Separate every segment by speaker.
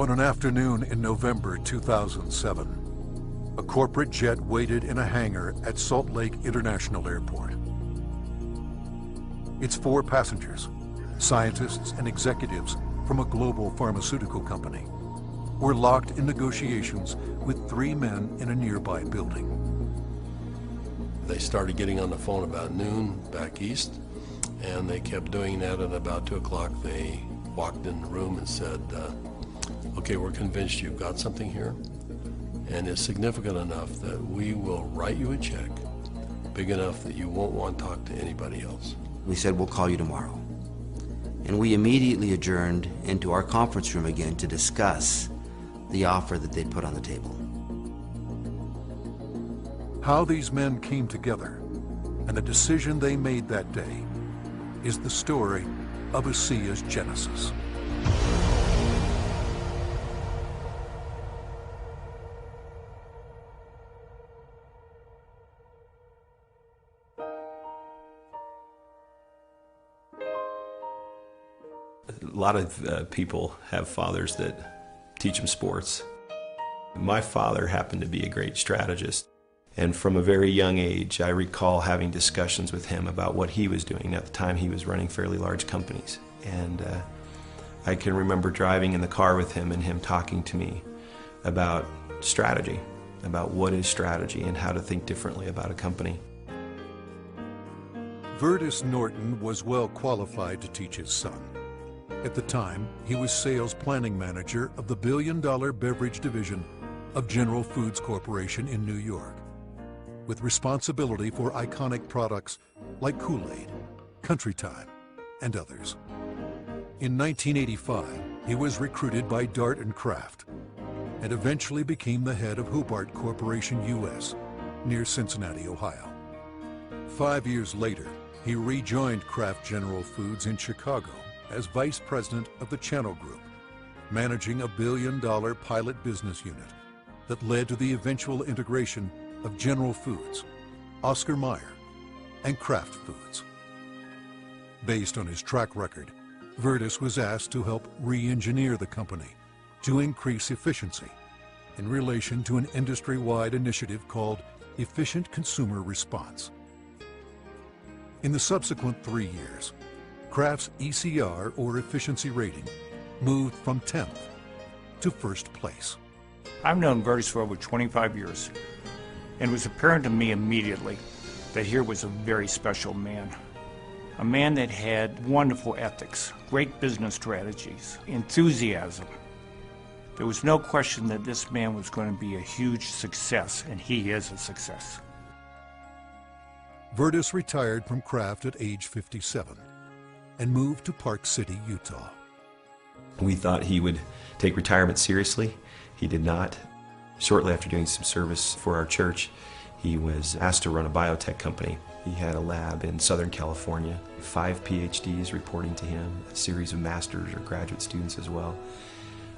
Speaker 1: On an afternoon in November 2007, a corporate jet waited in a hangar at Salt Lake International Airport. Its 4 passengers, scientists and executives from a global pharmaceutical company, were locked in negotiations with 3 men in a nearby building.
Speaker 2: They started getting on the phone about noon back east, and they kept doing that, and about 2 o'clock they walked in the room and said, okay, we're convinced you've got something here, and it's significant enough that we will write you a check big enough that you won't want to talk to anybody else.
Speaker 3: We said, we'll call you tomorrow. And we immediately adjourned into our conference room again to discuss the offer that they put on the table.
Speaker 1: How these men came together and the decision they made that day is the story of Asea's genesis.
Speaker 4: A lot of people have fathers that teach them sports. My father happened to be a great strategist, and from a very young age I recall having discussions with him about what he was doing. At the time he was running fairly large companies, and I can remember driving in the car with him and him talking to me about strategy, about what is strategy and how to think differently about a company.
Speaker 1: Vertus Norton was well qualified to teach his son. At the time, he was sales planning manager of the billion-dollar beverage division of General Foods Corporation in New York, with responsibility for iconic products like Kool-Aid, Country Time, and others. In 1985, he was recruited by Dart and Kraft and eventually became the head of Hobart Corporation US near Cincinnati, Ohio. 5 years later, he rejoined Kraft General Foods in Chicago as vice president of the Channel Group, managing a billion-dollar pilot business unit that led to the eventual integration of General Foods, Oscar Mayer, and Kraft Foods. Based on his track record, Vertus was asked to help re-engineer the company to increase efficiency in relation to an industry-wide initiative called Efficient Consumer Response. In the subsequent 3 years, Kraft's ECR, or efficiency rating, moved from 10th to 1st place.
Speaker 5: I've known Vertus for over 25 years, and it was apparent to me immediately that here was a very special man. A man that had wonderful ethics, great business strategies, enthusiasm. There was no question that this man was going to be a huge success, and he is a success.
Speaker 1: Vertus retired from Kraft at age 57 and moved to Park City, Utah.
Speaker 4: We thought he would take retirement seriously. He did not. Shortly after doing some service for our church, he was asked to run a biotech company. He had a lab in Southern California, 5 PhDs reporting to him, a series of master's or graduate students as well,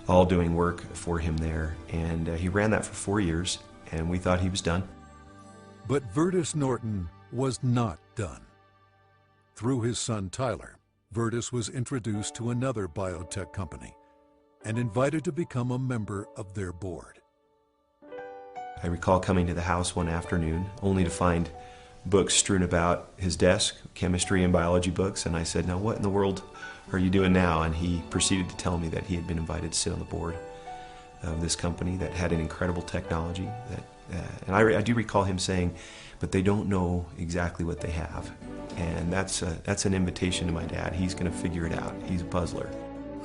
Speaker 4: all doing work for him there. And he ran that for 4 years, and we thought he was done.
Speaker 1: But Vertus Norton was not done. Through his son Tyler, Vertus was introduced to another biotech company and invited to become a member of their board.
Speaker 4: I recall coming to the house one afternoon only to find books strewn about his desk, chemistry and biology books, and I said, now what in the world are you doing now? And he proceeded to tell me that he had been invited to sit on the board of this company that had an incredible technology. And I do recall him saying, but they don't know exactly what they have. And that's an invitation to my dad. He's going to figure it out. He's a puzzler.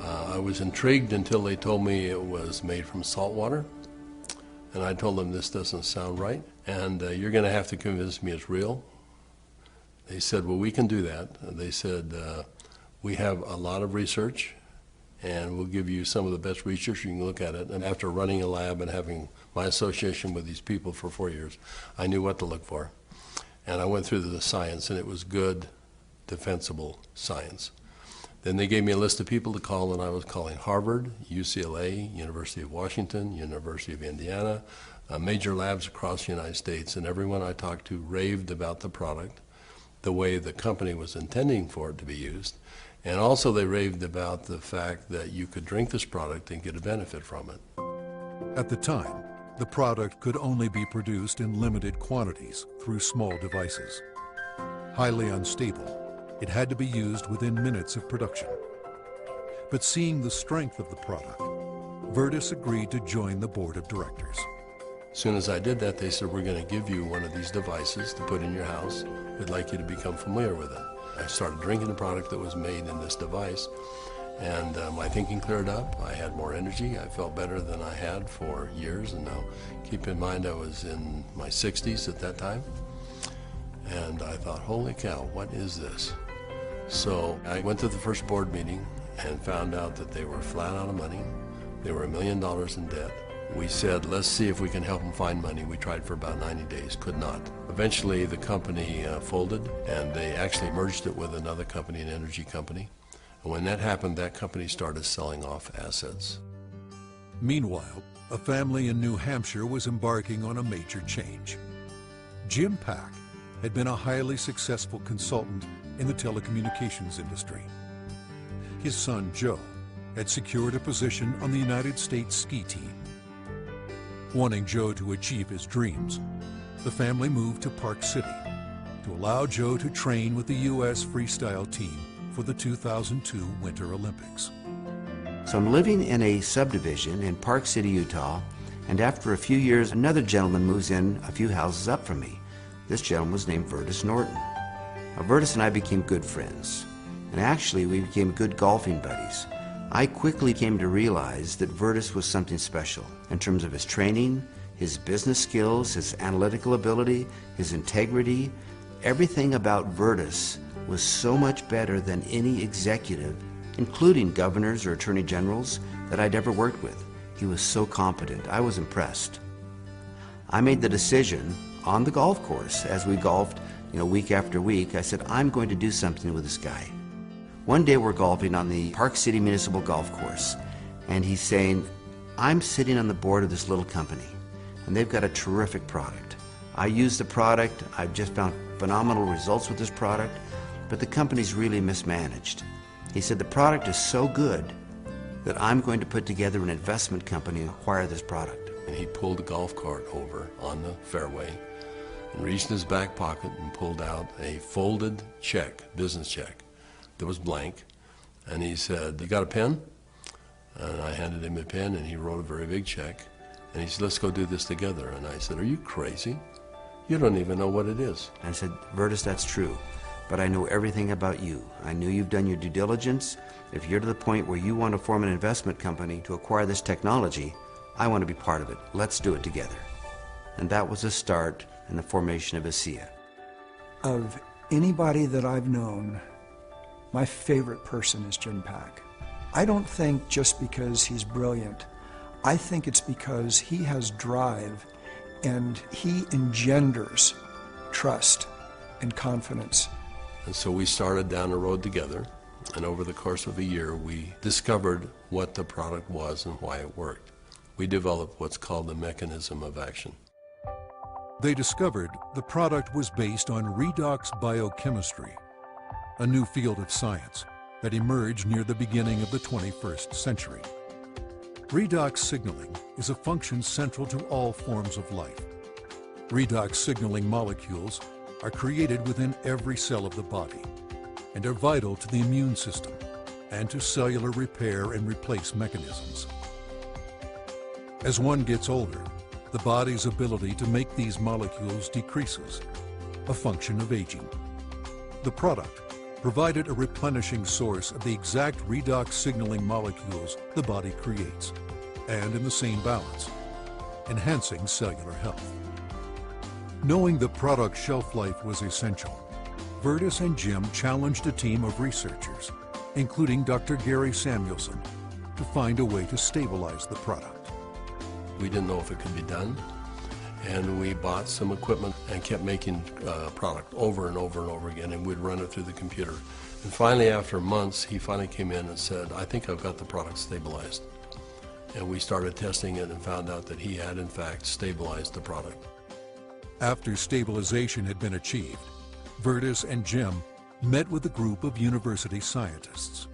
Speaker 2: I was intrigued until they told me it was made from salt water. And I told them this doesn't sound right, and you're going to have to convince me it's real. They said, well, we can do that. They said, we have a lot of research, and we'll give you some of the best research. You can look at it. And after running a lab and having my association with these people for 4 years, I knew what to look for. And I went through the science, and it was good, defensible science. Then they gave me a list of people to call, and I was calling Harvard, UCLA, University of Washington, University of Indiana, major labs across the United States, and everyone I talked to raved about the product, the way the company was intending for it to be used, And also they raved about the fact that you could drink this product and get a benefit from it.
Speaker 1: At the time, the product could only be produced in limited quantities through small devices. Highly unstable, it had to be used within minutes of production. But seeing the strength of the product, Virtus agreed to join the board of directors.
Speaker 2: As soon as I did that, they said, we're going to give you one of these devices to put in your house. We'd like you to become familiar with it. I started drinking the product that was made in this device, and my thinking cleared up. I had more energy. I felt better than I had for years, and now keep in mind I was in my 60s at that time. And I thought, holy cow, what is this? So I went to the first board meeting and found out that they were flat out of money. They were $1 million in debt. We said, let's see if we can help them find money. We tried for about 90 days, could not. Eventually the company folded, and they actually merged it with another company, an energy company. And when that happened, that company started selling off assets.
Speaker 1: Meanwhile, a family in New Hampshire was embarking on a major change. Jim Pack had been a highly successful consultant in the telecommunications industry. His son, Joe, had secured a position on the United States ski team. Wanting Joe to achieve his dreams, the family moved to Park City to allow Joe to train with the U.S. freestyle team for the 2002 Winter Olympics.
Speaker 3: So I'm living in a subdivision in Park City, Utah, and after a few years, another gentleman moves in a few houses up from me. This gentleman was named Virtus Norton. Now, Virtus and I became good friends, and actually we became good golfing buddies. I quickly came to realize that Virtus was something special in terms of his training, his business skills, his analytical ability, his integrity. Everything about Virtus was so much better than any executive, including governors or attorney generals, that I'd ever worked with. He was so competent. I was impressed. I made the decision on the golf course as we golfed, week after week. I said, I'm going to do something with this guy. One day we're golfing on the Park City Municipal Golf Course, and he's saying, I'm sitting on the board of this little company, and they've got a terrific product. I use the product. I've just found phenomenal results with this product, but the company's really mismanaged. He said, the product is so good that I'm going to put together an investment company and acquire this product.
Speaker 2: And he pulled a golf cart over on the fairway and reached in his back pocket and pulled out a folded check, business check, that was blank. And he said, you got a pen? And I handed him a pen, and he wrote a very big check. And he said, let's go do this together. And I said, are you crazy? You don't even know what it is.
Speaker 3: I said, Virtus, that's true, but I know everything about you. I knew you've done your due diligence. If you're to the point where you want to form an investment company to acquire this technology, I want to be part of it. Let's do it together. And that was the start in the formation of Asea.
Speaker 6: Of anybody that I've known, my favorite person is Jim Pack. I don't think just because he's brilliant. I think it's because he has drive and he engenders trust and confidence.
Speaker 2: And so we started down the road together, and over the course of a year we discovered what the product was and why it worked. We developed what's called the mechanism of action.
Speaker 1: They discovered the product was based on redox biochemistry, a new field of science that emerged near the beginning of the 21st century. Redox signaling is a function central to all forms of life. Redox signaling molecules are created within every cell of the body and are vital to the immune system and to cellular repair and replace mechanisms. As one gets older, the body's ability to make these molecules decreases, a function of aging. The product provided a replenishing source of the exact redox signaling molecules the body creates, and in the same balance, enhancing cellular health. Knowing the product's shelf life was essential, Virtus and Jim challenged a team of researchers, including Dr. Gary Samuelson, to find a way to stabilize the product.
Speaker 2: We didn't know if it could be done, and we bought some equipment and kept making product over and over and over again, and we'd run it through the computer. And finally, after months, he finally came in and said, I think I've got the product stabilized. And we started testing it and found out that he had, in fact, stabilized the product.
Speaker 1: After stabilization had been achieved, Virtus and Jim met with a group of university scientists.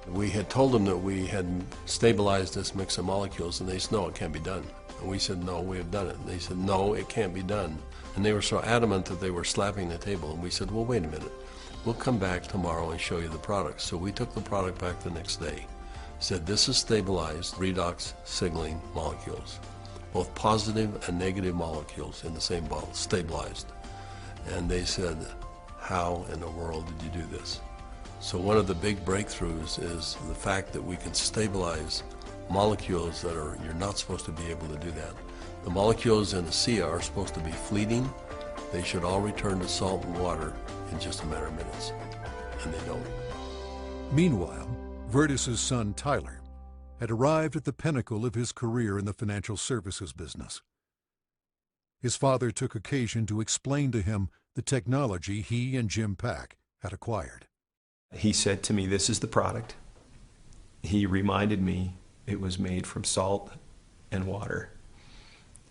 Speaker 2: We had told them that we had stabilized this mix of molecules, and they said, no, it can't be done. And we said, no, we have done it. And they said, no, it can't be done. And they were so adamant that they were slapping the table. And we said, well, wait a minute. We'll come back tomorrow and show you the product. So we took the product back the next day. Said, this is stabilized redox signaling molecules, both positive and negative molecules in the same bottle, stabilized. And they said, how in the world did you do this? So one of the big breakthroughs is the fact that we can stabilize molecules that you're not supposed to be able to do that. The molecules in Asea are supposed to be fleeting. They should all return to salt and water in just a matter of minutes, and they don't.
Speaker 1: Meanwhile, Vertus's son Tyler had arrived at the pinnacle of his career in the financial services business. His father took occasion to explain to him the technology he and Jim Pack had acquired.
Speaker 4: He said to me, this is the product. He reminded me it was made from salt and water,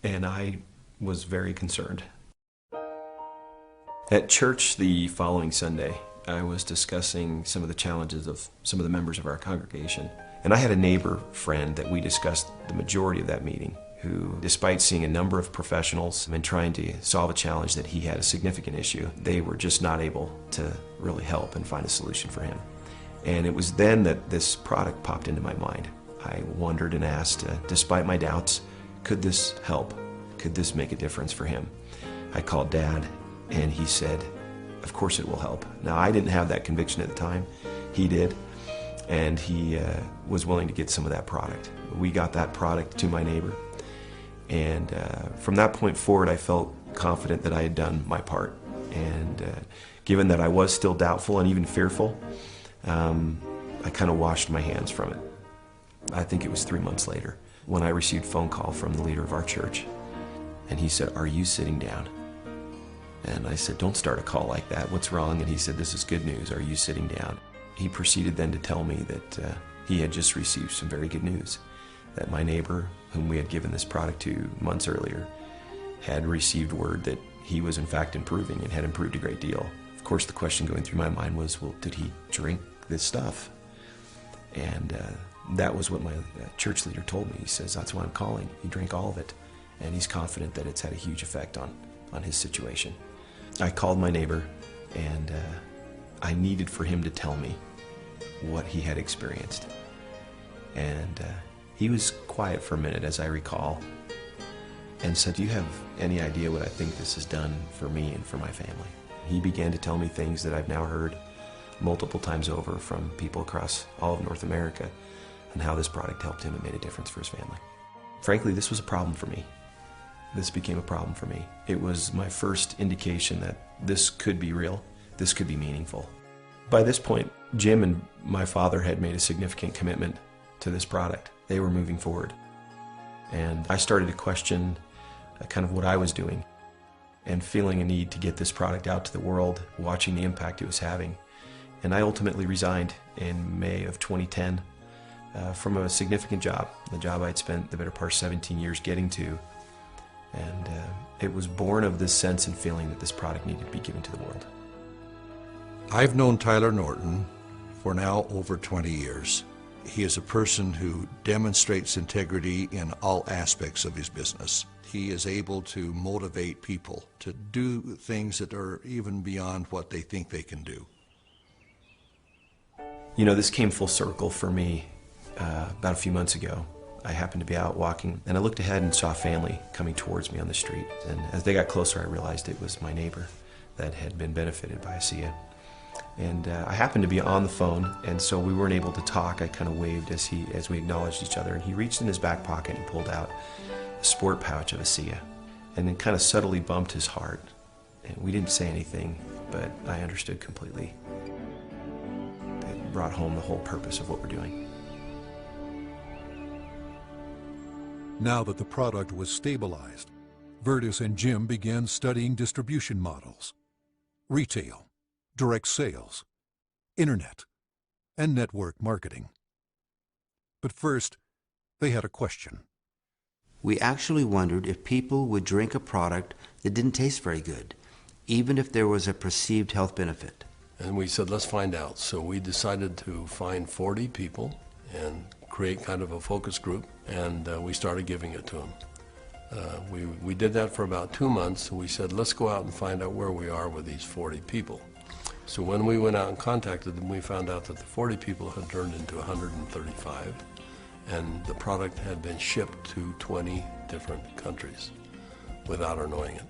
Speaker 4: and I was very concerned. At church the following Sunday, I was discussing some of the challenges of some of the members of our congregation, and I had a neighbor friend that we discussed the majority of that meeting, who, despite seeing a number of professionals and trying to solve a challenge that he had a significant issue, they were just not able to really help and find a solution for him. And it was then that this product popped into my mind. I wondered and asked, despite my doubts, could this help? Could this make a difference for him? I called Dad, and he said, of course it will help. Now, I didn't have that conviction at the time. He did, and he was willing to get some of that product. We got that product to my neighbor. And from that point forward, I felt confident that I had done my part. And given that I was still doubtful and even fearful, I kind of washed my hands from it. I think it was 3 months later when I received a phone call from the leader of our church. And he said, are you sitting down? And I said, don't start a call like that. What's wrong? And he said, this is good news. Are you sitting down? He proceeded then to tell me that he had just received some very good news, that my neighbor, whom we had given this product to months earlier, had received word that he was in fact improving and had improved a great deal. Of course, the question going through my mind was, well, did he drink this stuff? And that was what my church leader told me. He says, that's why I'm calling. He drank all of it, and he's confident that it's had a huge effect on his situation. I called my neighbor, and I needed for him to tell me what he had experienced. And he was quiet for a minute, as I recall, and said, do you have any idea what I think this has done for me and for my family? He began to tell me things that I've now heard multiple times over from people across all of North America, and how this product helped him and made a difference for his family. Frankly, this was a problem for me. This became a problem for me. It was my first indication that this could be real, this could be meaningful. By this point, Jim and my father had made a significant commitment to this product. They were moving forward. And I started to question kind of what I was doing, and feeling a need to get this product out to the world, watching the impact it was having. And I ultimately resigned in May of 2010 from a significant job, the job I'd spent the better part of 17 years getting to. And it was born of this sense and feeling that this product needed to be given to the world.
Speaker 7: I've known Tyler Norton for now over 20 years. He is a person who demonstrates integrity in all aspects of his business. He is able to motivate people to do things that are even beyond what they think they can do.
Speaker 4: You know, this came full circle for me about a few months ago. I happened to be out walking, and I looked ahead and saw a family coming towards me on the street. And as they got closer, I realized it was my neighbor that had been benefited by Asea. And I happened to be on the phone, and so we weren't able to talk. I kind of waved as we acknowledged each other, and he reached in his back pocket and pulled out a sport pouch of Asea, and then kind of subtly bumped his heart. And we didn't say anything, but I understood completely. It brought home the whole purpose of what we're doing.
Speaker 1: Now that the product was stabilized, Vertus and Jim began studying distribution models, retail, direct sales, internet, and network marketing. But first, they had a question.
Speaker 3: We actually wondered if people would drink a product that didn't taste very good, even if there was a perceived health benefit.
Speaker 2: And we said, let's find out. So we decided to find 40 people and create kind of a focus group, and we started giving it to them. We did that for about 2 months, and we said, let's go out and find out where we are with these 40 people. So when we went out and contacted them, we found out that the 40 people had turned into 135, and the product had been shipped to 20 different countries without our knowing it.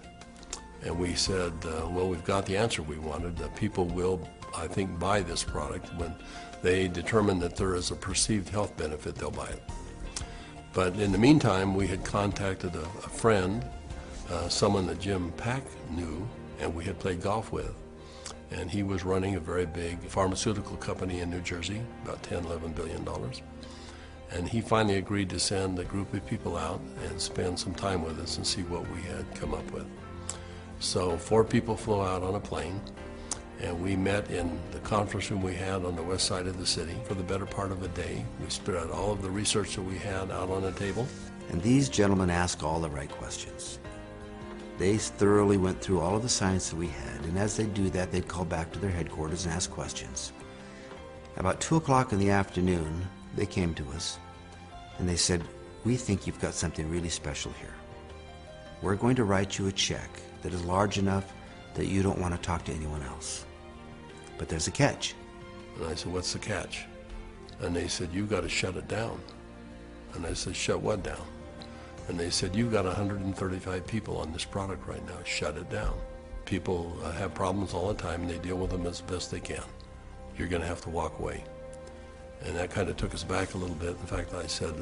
Speaker 2: And we said, well, we've got the answer we wanted. People will, I think, buy this product. When they determine that there is a perceived health benefit, they'll buy it. But in the meantime, we had contacted a friend, someone that Jim Pack knew and we had played golf with. And he was running a very big pharmaceutical company in New Jersey, about $10, $11 billion. And he finally agreed to send a group of people out and spend some time with us and see what we had come up with. So 4 people flew out on a plane, and we met in the conference room we had on the west side of the city for the better part of a day. We spread all of the research that we had out on a table.
Speaker 3: And these gentlemen asked all the right questions. They thoroughly went through all of the science that we had, and as they do that, they'd call back to their headquarters and ask questions. About 2 o'clock in the afternoon, they came to us, and they said, we think you've got something really special here. We're going to write you a check that is large enough that you don't want to talk to anyone else. But there's a catch.
Speaker 2: And I said, what's the catch? And they said, you've got to shut it down. And I said, shut what down? And they said, you've got 135 people on this product right now. Shut it down. People have problems all the time, and they deal with them as best they can. You're going to have to walk away. And that kind of took us back a little bit. In fact, I said,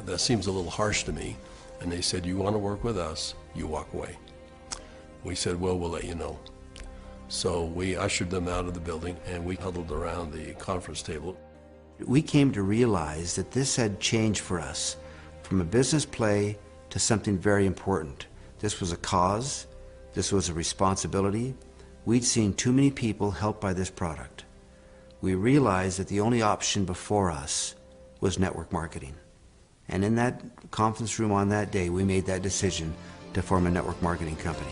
Speaker 2: that seems a little harsh to me. And they said, you want to work with us, you walk away. We said, well, we'll let you know. So we ushered them out of the building, and we huddled around the conference table.
Speaker 3: We came to realize that this had changed for us from a business play to something very important. This was a cause. This was a responsibility. We'd seen too many people helped by this product. We realized that the only option before us was network marketing. And in that conference room on that day, we made that decision to form a network marketing company.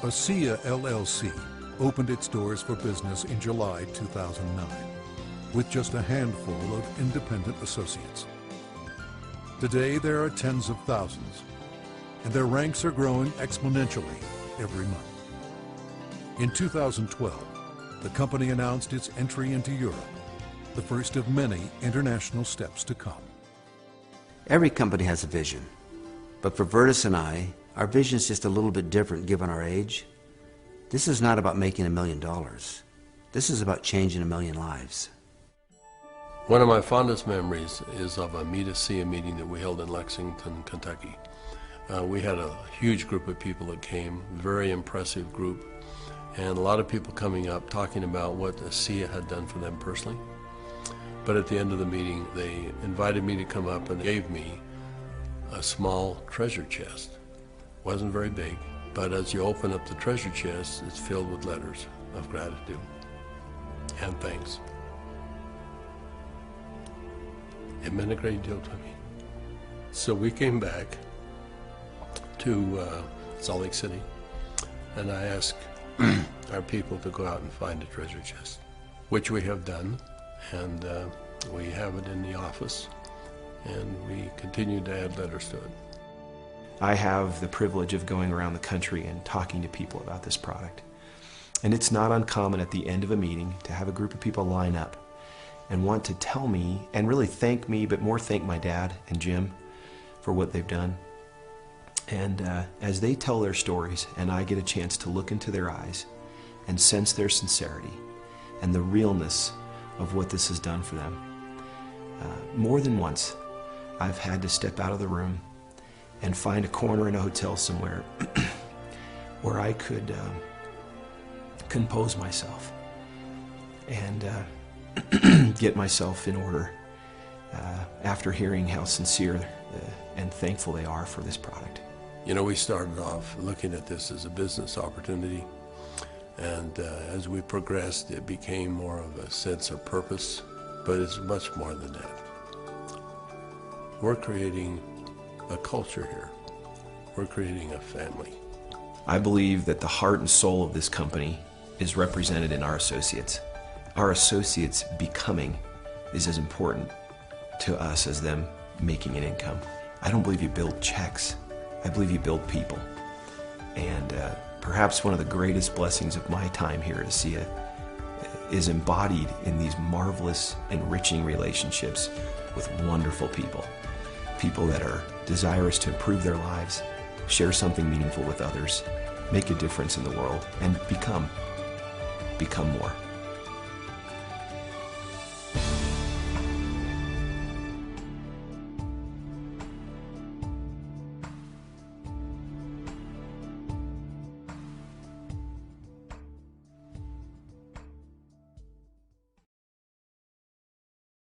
Speaker 1: Asea LLC opened its doors for business in July 2009 with just a handful of independent associates. Today there are tens of thousands, and their ranks are growing exponentially every month. In 2012, the company announced its entry into Europe, the first of many international steps to come.
Speaker 3: Every company has a vision, but for Vertus and I, our vision is just a little bit different given our age. This is not about making $1 million. This is about changing 1 million lives.
Speaker 2: One of my fondest memories is of a Meet Asea meeting that we held in Lexington, Kentucky. We had a huge group of people that came, very impressive group, and a lot of people coming up talking about what Asea had done for them personally. But at the end of the meeting, they invited me to come up and gave me a small treasure chest. Wasn't very big, but as you open up the treasure chest, it's filled with letters of gratitude and thanks. It meant a great deal to me. So we came back to Salt Lake City, and I asked our people to go out and find a treasure chest, which we have done, and we have it in the office, and we continue to add letters to it.
Speaker 4: I have the privilege of going around the country and talking to people about this product. And it's not uncommon at the end of a meeting to have a group of people line up and want to tell me and really thank me, but more thank my dad and Jim for what they've done. And as they tell their stories and I get a chance to look into their eyes and sense their sincerity and the realness of what this has done for them, more than once I've had to step out of the room and find a corner in a hotel somewhere where I could compose myself and get myself in order after hearing how sincere and thankful they are for this product.
Speaker 2: You know, we started off looking at this as a business opportunity, and as we progressed, it became more of a sense of purpose, but it's much more than that. We're creating a culture here. We're creating a family.
Speaker 4: I believe that the heart and soul of this company is represented in our associates. Our associates becoming is as important to us as them making an income. I don't believe you build checks. I believe you build people. And perhaps one of the greatest blessings of my time here at Asea is embodied in these marvelous, enriching relationships with wonderful people. People that are desirous to improve their lives, share something meaningful with others, make a difference in the world, and become more.